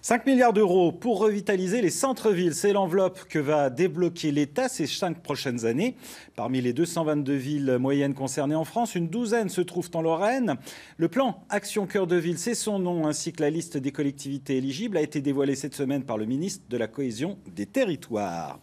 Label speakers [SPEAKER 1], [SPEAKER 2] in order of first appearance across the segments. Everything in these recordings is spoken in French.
[SPEAKER 1] 5 milliards d'euros pour revitaliser les centres-villes. C'est l'enveloppe que va débloquer l'État ces 5 prochaines années. Parmi les 222 villes moyennes concernées en France, une douzaine se trouvent en Lorraine. Le plan Action Cœur de Ville, c'est son nom, ainsi que la liste des collectivités éligibles, a été dévoilée cette semaine par le ministre de la Cohésion des Territoires.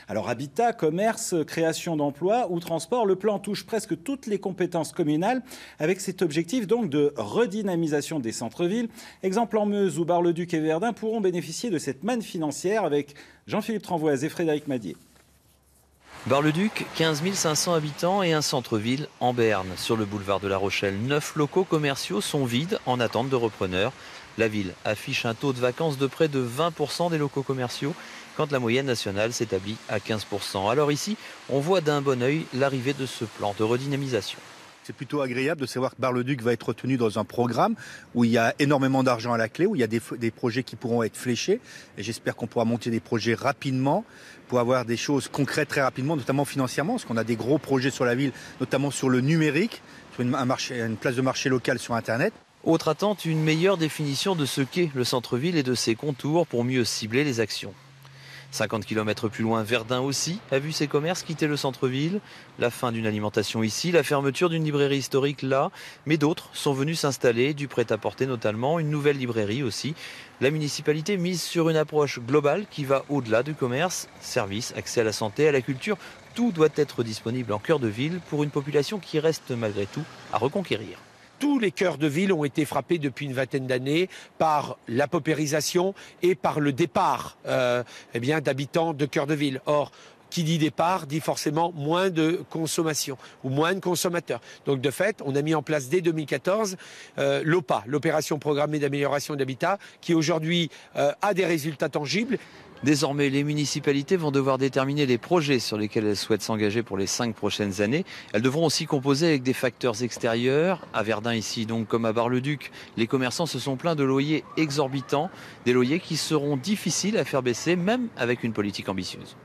[SPEAKER 1] Alors habitat, commerce, création d'emplois ou transport, le plan touche presque toutes les compétences communales avec cet objectif donc de redynamisation des centres-villes. Exemple en Meuse où Bar-le-Duc et Verdun pourront bénéficier de cette manne financière avec Jean-Philippe Tranvoise et Frédéric Madier.
[SPEAKER 2] Bar-le-Duc, 15 500 habitants et un centre-ville en berne. Sur le boulevard de La Rochelle, 9 locaux commerciaux sont vides en attente de repreneurs. La ville affiche un taux de vacances de près de 20% des locaux commerciaux, quand la moyenne nationale s'établit à 15%. Alors ici, on voit d'un bon œil l'arrivée de ce plan de redynamisation.
[SPEAKER 3] C'est plutôt agréable de savoir que Bar-le-Duc va être retenu dans un programme où il y a énormément d'argent à la clé, où il y a des projets qui pourront être fléchés. Et j'espère qu'on pourra monter des projets rapidement pour avoir des choses concrètes très rapidement, notamment financièrement, parce qu'on a des gros projets sur la ville, notamment sur le numérique, sur une place de marché locale sur Internet.
[SPEAKER 2] Autre attente, une meilleure définition de ce qu'est le centre-ville et de ses contours pour mieux cibler les actions. 50 km plus loin, Verdun aussi a vu ses commerces quitter le centre-ville. La fin d'une alimentation ici, la fermeture d'une librairie historique là. Mais d'autres sont venus s'installer, du prêt-à-porter notamment, une nouvelle librairie aussi. La municipalité mise sur une approche globale qui va au-delà du commerce. Services, accès à la santé, à la culture, tout doit être disponible en cœur de ville pour une population qui reste malgré tout à reconquérir.
[SPEAKER 4] Tous les cœurs de ville ont été frappés depuis une vingtaine d'années par la paupérisation et par le départ d'habitants de cœurs de ville. Or, qui dit départ dit forcément moins de consommation ou moins de consommateurs. Donc de fait, on a mis en place dès 2014 l'OPA, l'opération programmée d'amélioration d'habitat, qui aujourd'hui a des résultats tangibles.
[SPEAKER 2] Désormais, les municipalités vont devoir déterminer les projets sur lesquels elles souhaitent s'engager pour les 5 prochaines années. Elles devront aussi composer avec des facteurs extérieurs. À Verdun ici, donc comme à Bar-le-Duc, les commerçants se sont plaints de loyers exorbitants, des loyers qui seront difficiles à faire baisser, même avec une politique ambitieuse.